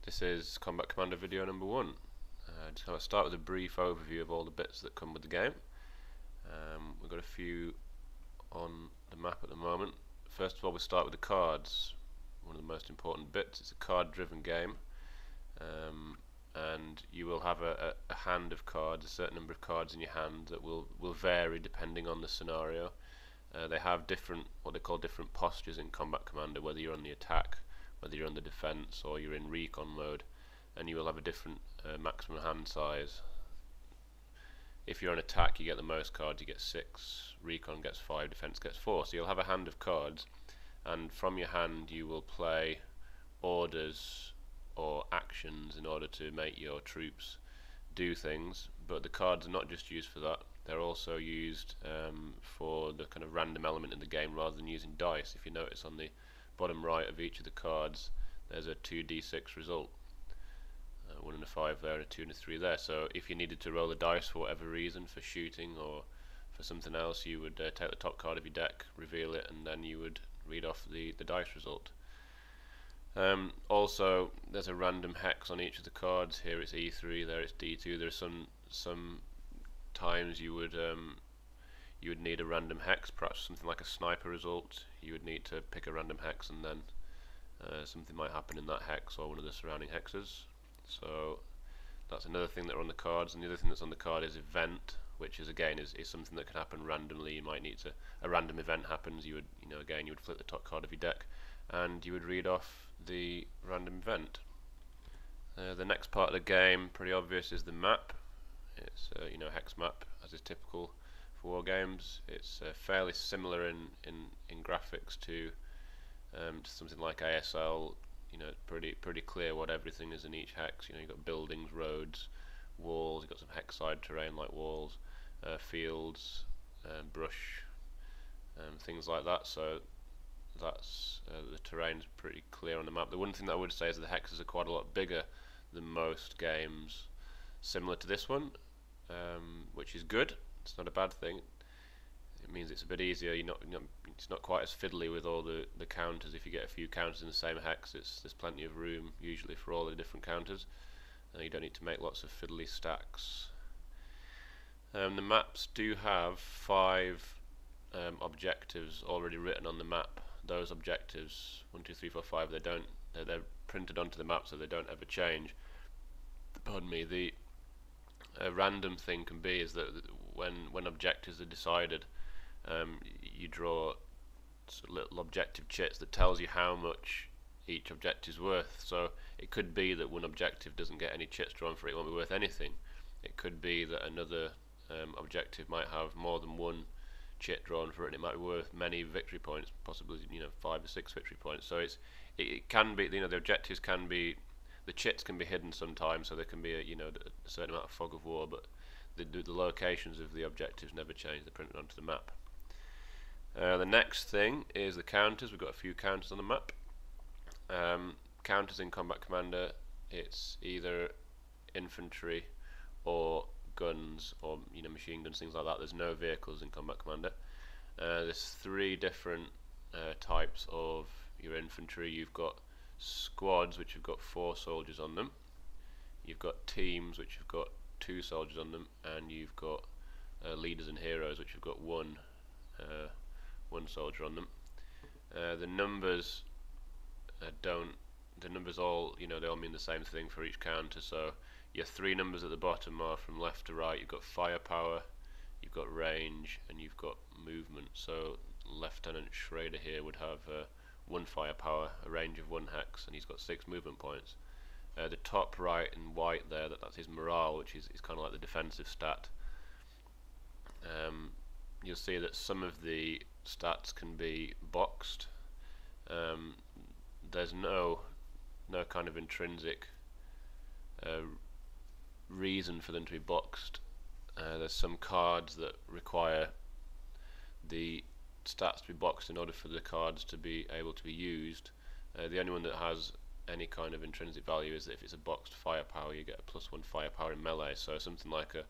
This is Combat Commander video number 1. Just going to start with a brief overview of all the bits that come with the game. We've got a few on the map at the moment. First of all, we start with the cards. One of the most important bits. It's a card driven game, and you will have a hand of cards, a certain number of cards in your hand that will vary depending on the scenario. They have what they call different postures in Combat Commander, whether you're on the attack, whether you're on the defense, or you're in recon mode, and you will have a different maximum hand size. If you're on attack, you get the most cards, you get 6, recon gets 5, defense gets 4, so you'll have a hand of cards, and from your hand you will play orders or actions in order to make your troops do things. But the cards are not just used for that, they're also used for the kind of random element in the game rather than using dice. If you notice on the bottom right of each of the cards there's a 2d6 result, 1 and a 5 there and a 2 and a 3 there. So if you needed to roll a dice for whatever reason, for shooting or for something else, you would take the top card of your deck, reveal it, and then you would read off the dice result. Also, there's a random hex on each of the cards. Here it's E3, there it's D2. There's some times you would need a random hex, perhaps something like a sniper result. You would need to pick a random hex, and then something might happen in that hex or one of the surrounding hexes. So that's another thing that are on the cards. And the other thing that's on the card is event, which is again is something that can happen randomly. You might need to, a random event happens. You would, again, you would flip the top card of your deck, and you would read off the random event. The next part of the game, pretty obvious, is the map. It's a hex map, as is typical for war games. It's fairly similar in graphics to something like ASL. It's pretty clear what everything is in each hex. You've got buildings, roads, walls. You've got some hex side terrain like walls, fields, brush, things like that. So that's the terrain's pretty clear on the map. The one thing that I would say is that the hexes are quite a lot bigger than most games similar to this one, which is good. It's not a bad thing. It means it's a bit easier. It's not quite as fiddly with all the counters. If you get a few counters in the same hex, there's plenty of room usually for all the different counters. You don't need to make lots of fiddly stacks. The maps do have 5 objectives already written on the map. Those objectives, 1, 2, 3, 4, 5, they're printed onto the map, so they don't ever change. Pardon me. The random thing can be is that when objectives are decided, you draw sort of little objective chits that tells you how much each objective is worth. So it could be that one objective doesn't get any chits drawn for it, it won't be worth anything. It could be that another objective might have more than one chit drawn for it, and it might be worth many victory points, possibly 5 or 6 victory points. So it can be, the objectives can be, the chits can be hidden sometimes, so there can be a certain amount of fog of war, but the locations of the objectives never change. They're printed onto the map. The next thing is the counters. We've got a few counters on the map. Counters in Combat Commander, it's either infantry or guns, or machine guns, things like that. There's no vehicles in Combat Commander. There's 3 different types of your infantry. You've got squads, which have got 4 soldiers on them. You've got teams, which have got 2 soldiers on them, and you've got leaders and heroes, which have got one soldier on them. The numbers all, they all mean the same thing for each counter. So your 3 numbers at the bottom are from left to right. You've got firepower, you've got range, and you've got movement. So Lieutenant Schrader here would have 1 firepower, a range of 1 hex, and he's got 6 movement points. The top right in white there, that's his morale, which is kind of like the defensive stat. You'll see that some of the stats can be boxed. There's no kind of intrinsic reason for them to be boxed. There's some cards that require the stats to be boxed in order for the cards to be able to be used. The only one that has any kind of intrinsic value is that if it's a boxed firepower, you get a +1 firepower in melee. So something like a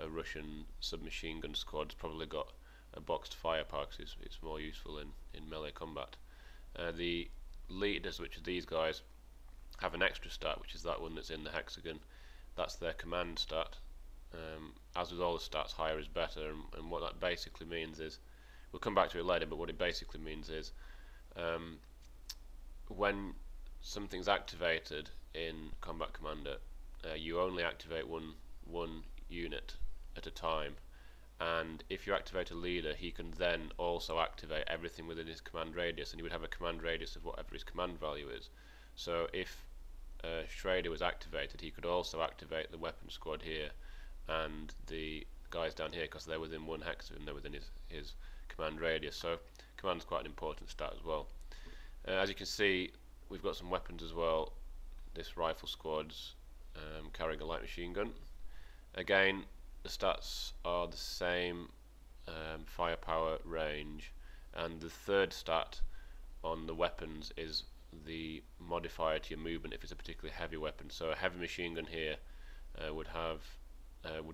Russian submachine gun squad's probably got a boxed firepower because it's more useful in melee combat. The leaders, which are these guys, have an extra stat, which is that one that's in the hexagon. That's their command stat. As with all the stats, higher is better, and what that basically means is, we'll come back to it later, but what it basically means is when something's activated in Combat Commander, you only activate one unit at a time, and if you activate a leader, he can then also activate everything within his command radius, and he would have a command radius of whatever his command value is. So if Schrader was activated, he could also activate the weapon squad here and the guys down here, because they're within one hexagon, they're within his command radius. So command's quite an important stat as well. As you can see, we've got some weapons as well. This rifle squad's carrying a light machine gun. Again, the stats are the same, firepower, range, and the third stat on the weapons is the modifier to your movement if it's a particularly heavy weapon. So a heavy machine gun here would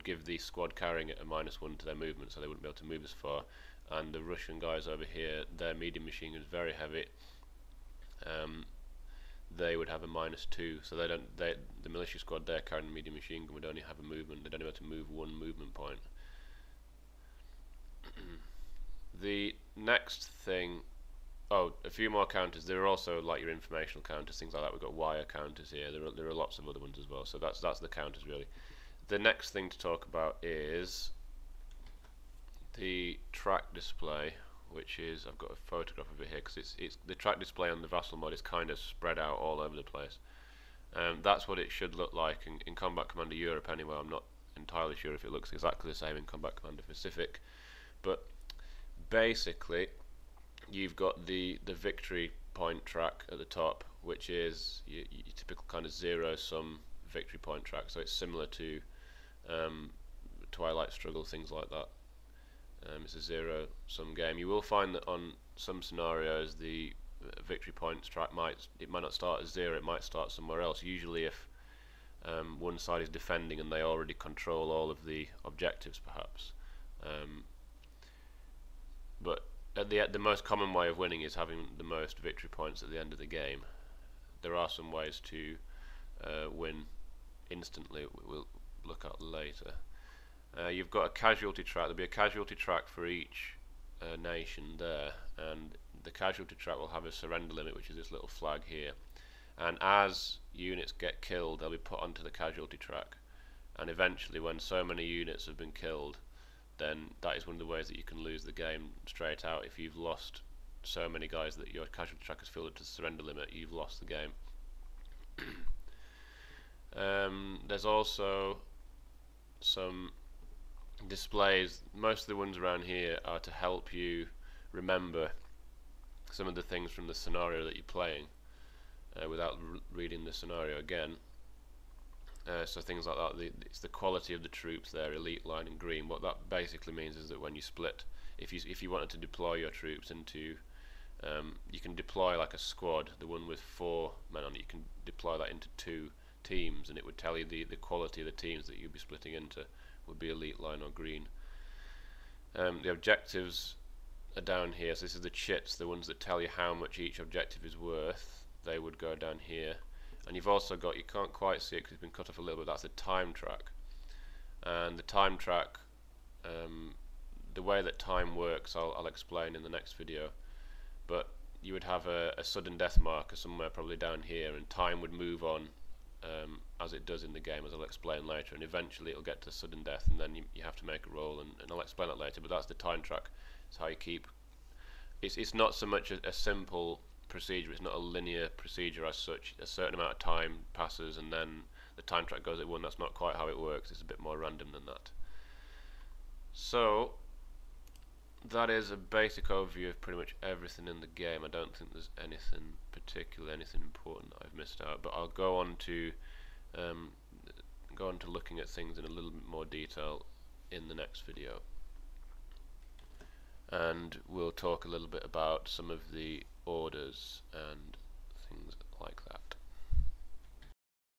give the squad carrying it a -1 to their movement, so they wouldn't be able to move as far. And the Russian guys over here, their medium machine gun is very heavy. They would have a -2, so the militia squad there carrying the medium machine gun would only have a movement. They'd only be able to move one movement point. The next thing, a few more counters. There are also like your informational counters, things like that. We've got wire counters here. There are lots of other ones as well. So that's the counters really. The next thing to talk about is the track display, which is, I've got a photograph of it here because it's the track display on the Vassal mod is kind of spread out all over the place. That's what it should look like in Combat Commander Europe anyway. I'm not entirely sure if it looks exactly the same in Combat Commander Pacific, but basically you've got the victory point track at the top, which is your typical kind of zero-sum victory point track. So it's similar to Twilight Struggle, things like that. It's a zero-sum game. You will find that on some scenarios the victory points track might not start at 0. It might start somewhere else. Usually, if one side is defending and they already control all of the objectives, perhaps. But the most common way of winning is having the most victory points at the end of the game. There are some ways to win instantly. We'll look at later. You've got a casualty track. There'll be a casualty track for each nation there, and the casualty track will have a surrender limit, which is this little flag here. And as units get killed, they'll be put onto the casualty track. And eventually, when so many units have been killed, then that is one of the ways that you can lose the game straight out. If you've lost so many guys that your casualty track has filled up to the surrender limit, you've lost the game. There's also some displays. Most of the ones around here are to help you remember some of the things from the scenario that you're playing without reading the scenario again. So things like that, it's the quality of the troops there, elite line in green. What that basically means is that when you split, if you wanted to deploy your troops into, you can deploy like a squad, the one with 4 men on it, you can deploy that into 2 teams, and it would tell you the quality of the teams that you'd be splitting into would be elite line or green. The objectives are down here, so this is the chits, the ones that tell you how much each objective is worth. They would go down here. And you've also got, you can't quite see it because it's been cut off a little bit, that's the time track. And the time track, the way that time works, I'll explain in the next video. But you would have a sudden death marker somewhere probably down here, and time would move on as it does in the game, as I'll explain later. And eventually it'll get to sudden death, and then you have to make a roll, and I'll explain that later. But that's the time track. It's how you keep. It's not so much a simple procedure, it's not a linear procedure as such. A certain amount of time passes and then the time track goes at 1. That's not quite how it works. It's a bit more random than that. So that is a basic overview of pretty much everything in the game. I don't think there's anything particular, anything important that I've missed out, but I'll go on to looking at things in a little bit more detail in the next video, and we'll talk a little bit about some of the orders and things